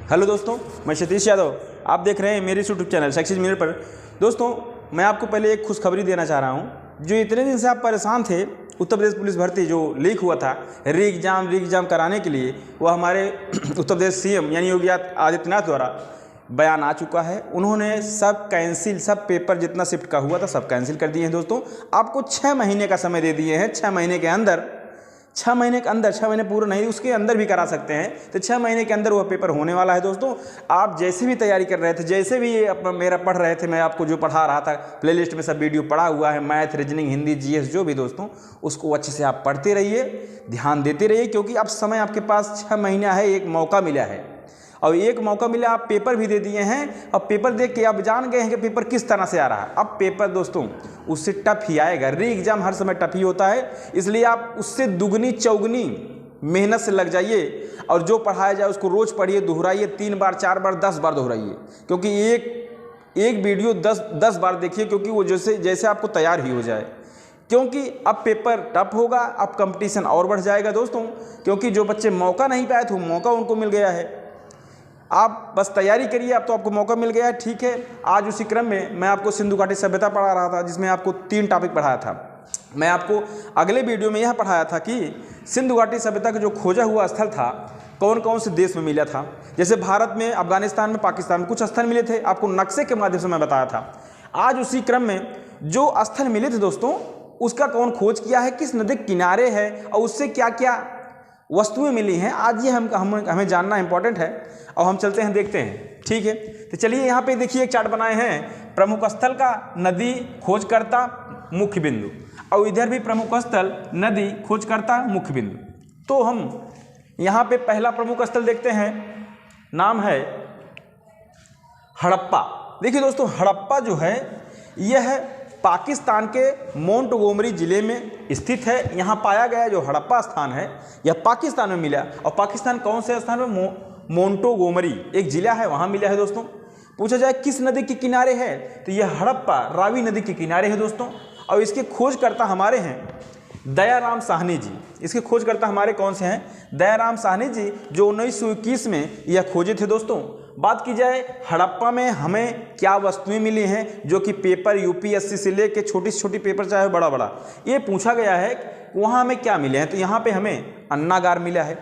Hello दोस्तों, मैं सतीश यादव। आप देख रहे हैं मेरे यूट्यूब चैनल सक्सेस मिनट पर। दोस्तों, मैं आपको पहले एक खुशखबरी देना चाह रहा हूं। जो इतने दिन से आप परेशान थे, उत्तर प्रदेश पुलिस भर्ती जो लीक हुआ था री एग्ज़ाम कराने के लिए, वह हमारे उत्तर प्रदेश सीएम यानी योगी आदित्यनाथ द्वारा बयान आ चुका है। उन्होंने सब कैंसिल, सब पेपर जितना शिफ्ट का हुआ था सब कैंसिल कर दिए हैं। दोस्तों, आपको 6 महीने का समय दे दिए हैं। 6 महीने के अंदर 6 महीने पूरे नहीं, उसके अंदर भी करा सकते हैं। तो 6 महीने के अंदर वह पेपर होने वाला है। दोस्तों, आप जैसे भी तैयारी कर रहे थे, जैसे भी ये अपना मेरा पढ़ रहे थे, मैं आपको जो पढ़ा रहा था प्लेलिस्ट में सब वीडियो पड़ा हुआ है, मैथ, रीजनिंग, हिंदी, जीएस, जो भी दोस्तों, उसको अच्छे से आप पढ़ते रहिए, ध्यान देते रहिए, क्योंकि अब समय आपके पास 6 महीना है, एक मौका मिला है। और एक मौका मिला, आप पेपर भी दे दिए हैं। अब पेपर देख के आप जान गए हैं कि पेपर किस तरह से आ रहा है। अब पेपर दोस्तों उससे टफ ही आएगा। री एग्ज़ाम हर समय टफ ही होता है, इसलिए आप उससे दुगनी चौगनी मेहनत से लग जाइए और जो पढ़ाया जाए उसको रोज़ पढ़िए, दोहराइए, 3 बार 4 बार 10 बार दोहराइए, क्योंकि एक वीडियो 10 बार देखिए, क्योंकि वो जैसे आपको तैयार ही हो जाए। क्योंकि अब पेपर टफ होगा, अब कंपटीशन और बढ़ जाएगा दोस्तों, क्योंकि जो बच्चे मौका नहीं पाए थे मौका उनको मिल गया है। आप बस तैयारी करिए, अब तो आपको मौका मिल गया है। ठीक है, आज उसी क्रम में मैं आपको सिंधु घाटी सभ्यता पढ़ा रहा था, जिसमें आपको 3 टॉपिक पढ़ाया था। मैं आपको अगले वीडियो में यह पढ़ाया था कि सिंधु घाटी सभ्यता का जो खोजा हुआ स्थल था कौन कौन से देश में मिला था। जैसे भारत में, अफगानिस्तान में, पाकिस्तान में कुछ स्थल मिले थे, आपको नक्शे के माध्यम से मैं बताया था। आज उसी क्रम में जो स्थल मिले थे दोस्तों, उसका कौन खोज किया है, किस नदी के किनारे है और उससे क्या क्या वस्तुएं मिली हैं, आज ये हमें जानना इंपॉर्टेंट है। और हम चलते हैं, देखते हैं। ठीक है, तो चलिए यहाँ पे देखिए एक चार्ट बनाए हैं, प्रमुख स्थल का, नदी, खोजकर्ता, मुख्य बिंदु, और इधर भी प्रमुख स्थल, नदी, खोजकर्ता, मुख्य बिंदु। तो हम यहाँ पे पहला प्रमुख स्थल देखते हैं, नाम है हड़प्पा। देखिए दोस्तों, हड़प्पा जो है यह पाकिस्तान के मोंटगोमरी जिले में स्थित है। यहाँ पाया गया जो हड़प्पा स्थान है यह पाकिस्तान में मिला। और पाकिस्तान कौन से स्थान में? मोंटोगोमरी एक जिला है, वहाँ मिला है दोस्तों। पूछा जाए किस नदी के किनारे है, तो यह हड़प्पा रावी नदी के किनारे है दोस्तों। और इसके खोजकर्ता हमारे हैं दयाराम साहनी जी। इसके खोजकर्ता हमारे कौन से हैं? दयाराम साहनी जी, जो 1921 में यह खोजे थे दोस्तों। बात की जाए हड़प्पा में हमें क्या वस्तुएं मिली हैं, जो कि पेपर यूपीएससी से लेके छोटी से छोटी पेपर चाहे बड़ा बड़ा, ये पूछा गया है वहाँ हमें क्या मिले हैं। तो यहाँ पे हमें अन्नागार मिला है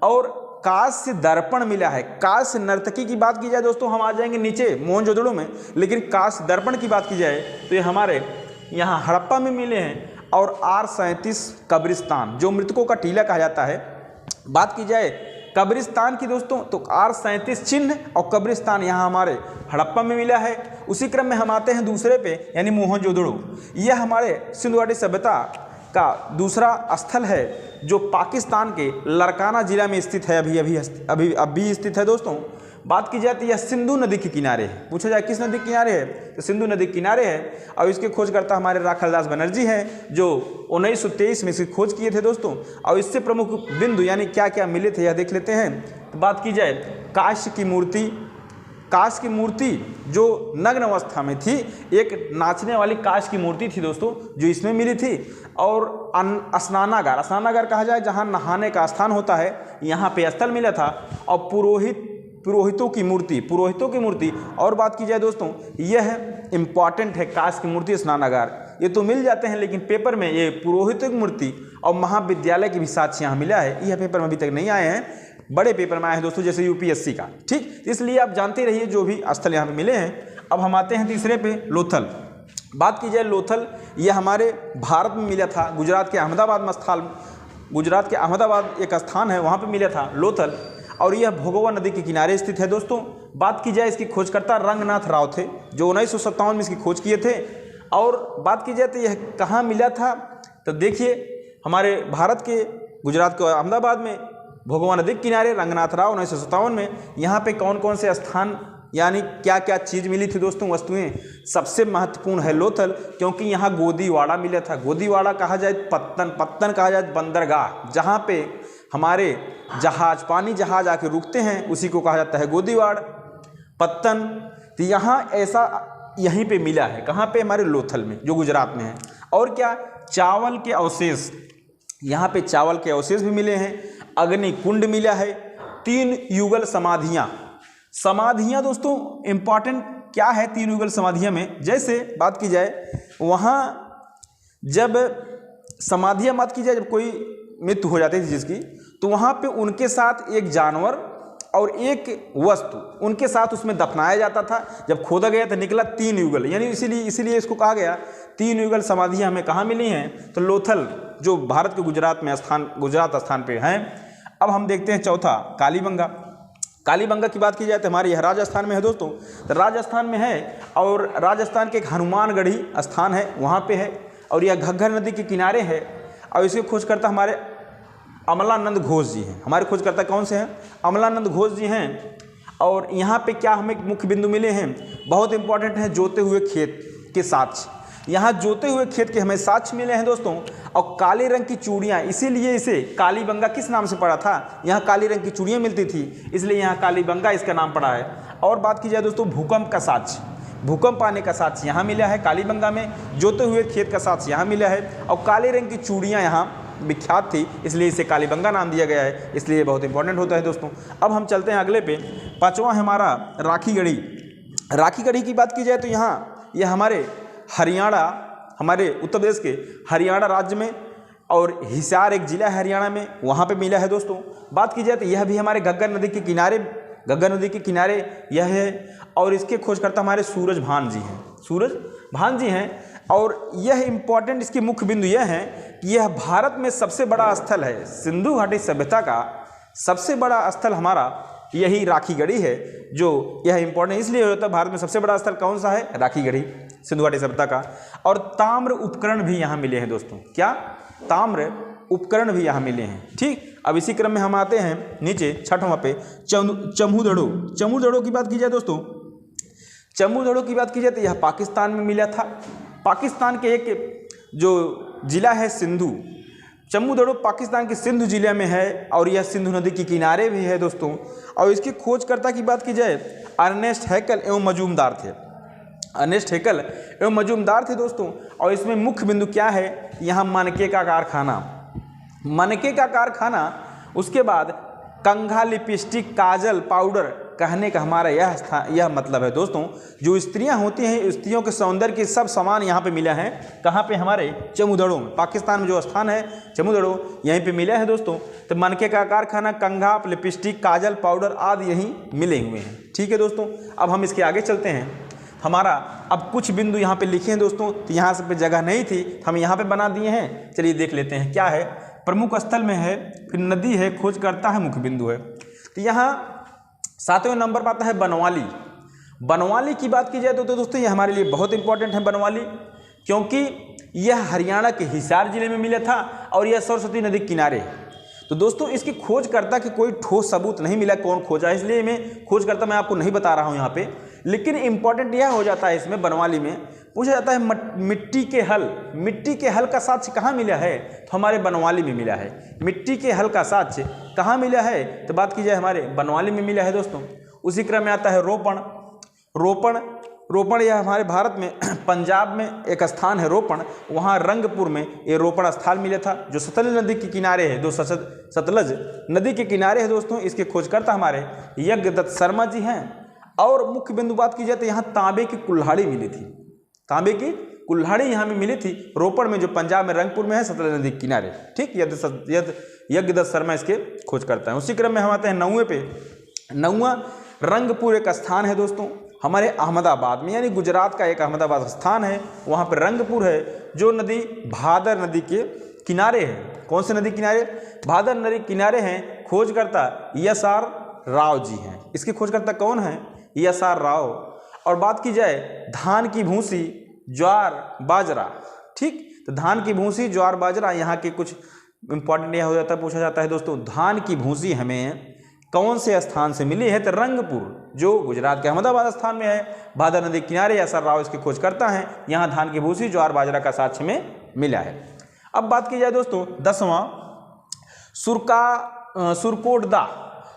और कांस्य दर्पण मिला है। कांस्य नर्तकी की बात की जाए दोस्तों, हम आ जाएंगे नीचे मोहनजोदड़ो में, लेकिन कांस्य दर्पण की बात की जाए तो ये हमारे यहाँ हड़प्पा में मिले हैं। और R37 कब्रिस्तान, जो मृतकों का टीला कहा जाता है। बात की जाए कब्रिस्तान की दोस्तों, तो R37 चिन्ह और कब्रिस्तान यहाँ हमारे हड़प्पा में मिला है। उसी क्रम में हम आते हैं दूसरे पे, यानी मोहनजोदड़ो। यह हमारे सिंधु घाटी सभ्यता का दूसरा स्थल है, जो पाकिस्तान के लड़काना जिला में स्थित है, अभी स्थित है दोस्तों। बात की जाए तो यह सिंधु नदी के किनारे है। पूछा जाए किस नदी के किनारे है, तो सिंधु नदी के किनारे है। और इसके खोजकर्ता हमारे राखलदास बनर्जी हैं, जो 1923 में इसकी खोज किए थे दोस्तों। और इससे प्रमुख बिंदु यानी क्या क्या मिले थे यह देख लेते हैं। तो बात की जाए कांस्य की मूर्ति, कांस्य की मूर्ति जो नग्न अवस्था में थी, एक नाचने वाली कांस्य की मूर्ति थी दोस्तों, जो इसमें मिली थी। और स्नानागार कहा जाए जहाँ नहाने का स्थान होता है, यहाँ पे स्थल मिला था। और पुरोहितों की मूर्ति। और बात की जाए दोस्तों, यह इंपॉर्टेंट है, कांस्य की मूर्ति, स्नानागार, ये तो मिल जाते हैं, लेकिन पेपर में ये पुरोहितों की मूर्ति और महाविद्यालय के भी साक्ष्य यहाँ मिला है। यह पेपर में अभी तक नहीं आए हैं, बड़े पेपर में आए हैं दोस्तों, जैसे यूपीएससी का। ठीक, इसलिए आप जानते रहिए जो भी स्थल यहाँ पे मिले हैं। अब हम आते हैं तीसरे पे, लोथल। बात की जाए लोथल, यह हमारे भारत में मिला था, गुजरात के अहमदाबाद एक स्थान है, वहाँ पे मिला था लोथल। और यह भोगवा नदी के किनारे स्थित है दोस्तों। बात की जाए इसकी खोजकर्ता रंगनाथ राव थे, जो 1957 में इसकी खोज किए थे। और बात की जाए तो यह कहाँ मिला था, तो देखिए हमारे भारत के गुजरात के अहमदाबाद में भोगवा नदी के किनारे रंगनाथ राव 1957 में। यहाँ पे कौन कौन से स्थान यानी क्या क्या चीज़ मिली थी दोस्तों, वस्तुएं? सबसे महत्वपूर्ण है लोथल, क्योंकि यहाँ गोदीवाड़ा मिला था। गोदीवाड़ा कहा जाए पत्तन कहा जाए बंदरगाह, जहाँ पे हमारे पानी जहाज आके रुकते हैं, उसी को कहा जाता है गोदीवाड़, पत्तन। तो यहाँ ऐसा यहीं पे मिला है, कहाँ पे? हमारे लोथल में, जो गुजरात में है। और क्या? चावल के अवशेष, यहाँ पे चावल के अवशेष भी मिले हैं। अग्नि कुंड मिला है। 3 युगल समाधियाँ, समाधियाँ दोस्तों इम्पॉर्टेंट क्या है तीन युगल समाधियाँ में, जैसे बात की जाए वहाँ जब समाधियाँ बात की जाए, जब कोई मृत्यु हो जाती थी जिसकी, तो वहाँ पे उनके साथ एक जानवर और एक वस्तु उनके साथ उसमें दफनाया जाता था। जब खोदा गया तो निकला तीन युगल, यानी इसीलिए इसको कहा गया तीन युगल समाधियाँ हमें कहाँ मिली हैं, तो लोथल जो भारत के गुजरात स्थान पे हैं। अब हम देखते हैं चौथा कालीबंगा। कालीबंगा की बात की जाए तो हमारे यह राजस्थान में है दोस्तों, तो राजस्थान में है और राजस्थान के एक हनुमानगढ़ी स्थान है वहाँ पे है, और यह घग्गर नदी के किनारे है। और इसकी खोजकर्ता हमारे अमलानंद घोष जी हैं। हमारे खोजकर्ता कौन से हैं? अमलानंद घोष जी हैं। और यहाँ पे क्या हमें मुख्य बिंदु मिले हैं, बहुत इंपॉर्टेंट है, जोते हुए खेत के साक्ष्य। यहाँ जोते हुए खेत के हमें साक्ष्य मिले हैं दोस्तों। और काले रंग की चूड़ियाँ, इसीलिए इसे कालीबंगा किस नाम से पड़ा था, यहाँ काली रंग की चूड़ियाँ मिलती थी, इसलिए यहाँ कालीबंगा इसका नाम पड़ा है। और बात की जाए दोस्तों भूकंप का साक्ष्य, भूकंप आने का साक्ष्य यहाँ मिला है कालीबंगा में, जोते हुए खेत का साक्ष्य यहाँ मिला है, और काले रंग की चूड़ियाँ यहाँ विख्यात थी, इसलिए इसे कालीबंगा नाम दिया गया है, इसलिए बहुत इंपॉर्टेंट होता है दोस्तों। अब हम चलते हैं अगले पे, पांचवा है हमारा राखीगढ़ी। राखीगढ़ी की बात की जाए तो यहाँ यह हमारे हरियाणा, हमारे उत्तर प्रदेश के हरियाणा राज्य में, और हिसार एक जिला है हरियाणा में, वहाँ पे मिला है दोस्तों। बात की जाए तो यह भी हमारे घग्गर नदी के किनारे यह है, और इसके खोजकर्ता हमारे सूरजभान जी हैं। और यह इंपॉर्टेंट, इसके मुख्य बिंदु यह है कि यह भारत में सबसे बड़ा स्थल है, सिंधु घाटी सभ्यता का सबसे बड़ा स्थल हमारा यही राखीगढ़ी है। जो यह इंपॉर्टेंट इसलिए होता है, भारत में सबसे बड़ा स्थल कौन सा है, राखीगढ़ी, सिंधु घाटी सभ्यता का। और ताम्र उपकरण भी यहाँ मिले हैं दोस्तों, क्या, ताम्र उपकरण भी यहाँ मिले हैं। ठीक, अब इसी क्रम में हम आते हैं नीचे छठवां पे, चमूदड़ो की बात की जाए दोस्तों, चमूदड़ो की बात की जाए तो यह पाकिस्तान में मिला था। पाकिस्तान के एक जो जिला है सिंधु, चमूदड़ो पाकिस्तान के सिंधु जिले में है, और यह सिंधु नदी के किनारे भी है दोस्तों। और इसके खोजकर्ता की बात की जाए अर्नेस्ट हैकल एवं मजूमदार थे दोस्तों। और इसमें मुख्य बिंदु क्या है, यहाँ मनके का कारखाना, उसके बाद कंघा, लिपस्टिक, काजल, पाउडर, कहने का हमारा यह मतलब है दोस्तों, जो स्त्रियां होती हैं, स्त्रियों के सौंदर्य के सब सामान यहाँ पे मिला है। कहाँ पे, हमारे चमूदड़ो में, पाकिस्तान में जो स्थान है चमूदड़ो, यहीं पे मिला है दोस्तों। तो मनके का कारखाना, कंघा, लिपस्टिक, काजल, पाउडर आदि यहीं मिले हुए हैं। ठीक है दोस्तों, अब हम इसके आगे चलते हैं। हमारा अब कुछ बिंदु यहाँ पे लिखे हैं दोस्तों, तो यहाँ से पे जगह नहीं थी, हम यहाँ पे बना दिए हैं। चलिए देख लेते हैं क्या है। प्रमुख स्थल में है, फिर नदी है, खोजकर्ता है, मुख्य बिंदु है। तो यहाँ 7वें नंबर पर आता है बनवाली। बनवाली की बात की जाए तो दोस्तों ये हमारे लिए बहुत इंपॉर्टेंट है बनवाली, क्योंकि यह हरियाणा के हिसार जिले में मिला था, और यह सरस्वती नदी किनारे है। तो दोस्तों इसकी खोजकर्ता के कोई ठोस सबूत नहीं मिला, कौन खोजा, इसलिए मैं खोजकर्ता मैं आपको नहीं बता रहा हूँ यहाँ पे। लेकिन इंपॉर्टेंट यह हो जाता है, इसमें बनवाली में पूछा जाता है मिट्टी के हल का साक्ष्य कहाँ मिला है, तो हमारे बनवाली में मिला है। मिट्टी के हल का साक्ष्य कहाँ मिला है, तो बात की जाए हमारे बनवाली में मिला है दोस्तों। उसी क्रम में आता है रोपण यह हमारे भारत में पंजाब में एक स्थान है रोपण, वहाँ रंगपुर में ये रोपण स्थल मिला था, जो सतलज नदी के किनारे है। सतलज नदी के किनारे है दोस्तों। इसके खोजकर्ता हमारे यज्ञदत्त शर्मा जी हैं। और मुख्य बिंदु बात की जाए तो यहाँ तांबे की कुल्हाड़ी मिली थी, तांबे की कुल्हाड़ी यहाँ में मिली थी रोपण में, जो पंजाब में रंगपुर में है, सतलज नदी के किनारे। ठीक, यज्ञदत्त शर्मा इसके खोजकर्ता हैं। उसी क्रम में हम आते हैं 9वें पे। 9वां रंगपुर एक स्थान है दोस्तों हमारे अहमदाबाद में, यानी गुजरात का एक अहमदाबाद स्थान है, वहाँ पर रंगपुर है, जो नदी भादर नदी के किनारे है। कौन से नदी किनारे, भादर नदी किनारे हैं। खोजकर्ता ESR राव जी हैं। इसके खोजकर्ता कौन हैं, ESR राव। और बात की जाए धान की भूसी, ज्वार, बाजरा। ठीक, तो धान की भूसी, ज्वार, बाजरा यहाँ के कुछ इंपॉर्टेंट यह हो जाता है, पूछा जाता है दोस्तों, धान की भूसी हमें कौन से स्थान से मिली है, तो रंगपुर, जो गुजरात के अहमदाबाद स्थान में है, भादर नदी किनारे। ESR राव इसके खोजकर्ता हैं। यहाँ धान की भूसी, ज्वार, बाजरा का साक्ष्य में मिला है। अब बात की जाए दोस्तों 10वां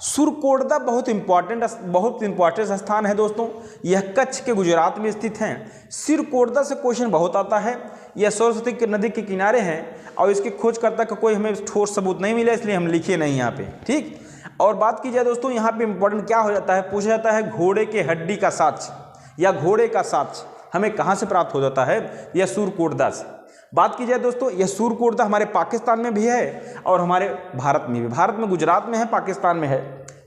सुरकोटदा बहुत इंपॉर्टेंट स्थान है दोस्तों। यह कच्छ के गुजरात में स्थित है। सिरकोटदा से क्वेश्चन बहुत आता है। यह सरस्वती नदी के किनारे हैं, और इसके खोजकर्ता का कोई हमें ठोस सबूत नहीं मिला, इसलिए हम लिखे नहीं यहाँ पे। ठीक, और बात की जाए दोस्तों, यहाँ पे इंपॉर्टेंट क्या हो जाता है, पूछा जाता है घोड़े के हड्डी का साक्ष्य या घोड़े का साक्ष्य हमें कहाँ से प्राप्त हो जाता है, यह सूरकोटदा से। बात की जाए दोस्तों, यह सूरकोटदा हमारे पाकिस्तान में भी है और हमारे भारत में भी। भारत में गुजरात में है, पाकिस्तान में है,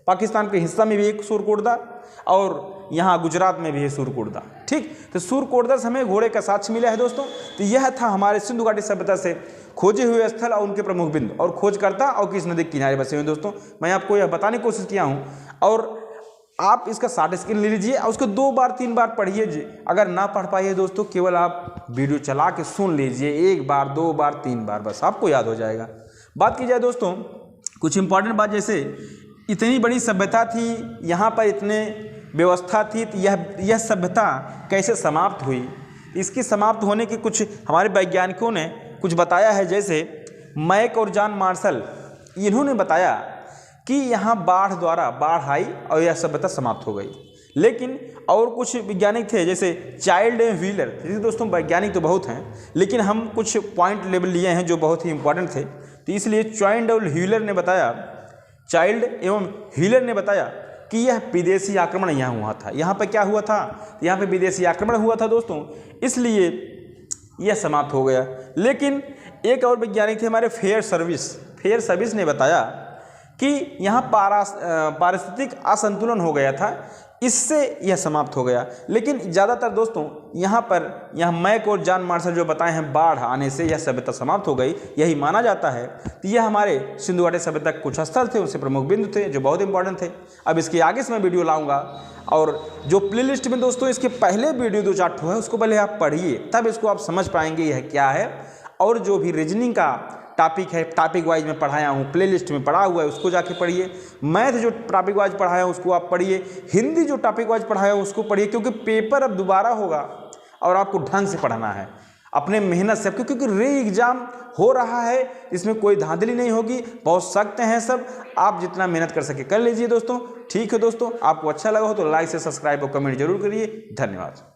पाकिस्तान के हिस्सा में भी एक सूरकोटदा और यहाँ गुजरात में भी है सूरकोटदा। ठीक, तो सूरकोटदा से हमें घोड़े का साक्ष्य मिला है दोस्तों। तो यह था हमारे सिंधु घाटी सभ्यता से खोजे हुए स्थल और उनके प्रमुख बिंदु और खोजकर्ता और किस नदी के किनारे बसे हुए। दोस्तों मैं आपको यह बताने की कोशिश किया हूँ और आप इसका शॉर्ट स्क्रीन ले लीजिए और उसको 2 बार 3 बार पढ़िए। अगर ना पढ़ पाइए दोस्तों, केवल आप वीडियो चला के सुन लीजिए 1 बार 2 बार 3 बार, बस आपको याद हो जाएगा। बात की जाए दोस्तों कुछ इंपॉर्टेंट बात, जैसे इतनी बड़ी सभ्यता थी, यहाँ पर इतने व्यवस्था थी, तो यह सभ्यता कैसे समाप्त हुई, इसकी समाप्त होने की कुछ हमारे वैज्ञानिकों ने कुछ बताया है। जैसे मैक और जॉन मार्शल, इन्होंने बताया कि यहाँ बाढ़ आई और यह सभ्यता समाप्त हो गई। लेकिन और कुछ वैज्ञानिक थे जैसे चाइल्ड एवं व्हीलर। जैसे दोस्तों वैज्ञानिक तो बहुत हैं, लेकिन हम कुछ पॉइंट लेवल लिए हैं जो बहुत ही इंपॉर्टेंट थे, तो इसलिए चाइल्ड और व्हीलर ने बताया, चाइल्ड एवं व्हीलर ने बताया कि यह विदेशी आक्रमण यहाँ हुआ था। यहाँ पर क्या हुआ था, यहाँ पे विदेशी आक्रमण हुआ था दोस्तों, इसलिए यह समाप्त हो गया। लेकिन एक और वैज्ञानिक थे हमारे फेयर सर्विस ने बताया कि यहाँ पारिस्थितिक असंतुलन हो गया था, इससे यह समाप्त हो गया। लेकिन ज़्यादातर दोस्तों यहाँ मैक और जॉन मार्शल जो बताए हैं, बाढ़ आने से यह सभ्यता समाप्त हो गई, यही माना जाता है। तो यह हमारे सिंधु घाटी सभ्यता के कुछ स्थल थे, उनसे प्रमुख बिंदु थे जो बहुत इंपॉर्टेंट थे। अब इसके आगे से मैं वीडियो लाऊंगा और जो प्लेलिस्ट में दोस्तों इसके पहले वीडियो 2-4 है उसको पहले आप पढ़िए, तब इसको आप समझ पाएंगे यह क्या है। और जो भी रीजनिंग का टॉपिक है, टॉपिक वाइज में पढ़ाया हूँ, प्लेलिस्ट में पढ़ा हुआ है, उसको जाके पढ़िए। मैथ जो टॉपिक वाइज पढ़ाया हूँ उसको आप पढ़िए, हिंदी जो टॉपिक वाइज पढ़ाया हूँ उसको पढ़िए, क्योंकि पेपर अब दोबारा होगा और आपको ढंग से पढ़ना है अपने मेहनत से, क्योंकि री एग्ज़ाम हो रहा है, इसमें कोई धांधली नहीं होगी, बहुत सख्त हैं सब। आप जितना मेहनत कर सके कर लीजिए दोस्तों। ठीक है दोस्तों, आपको अच्छा लगा हो तो लाइक से सब्सक्राइब और कमेंट जरूर करिए। धन्यवाद।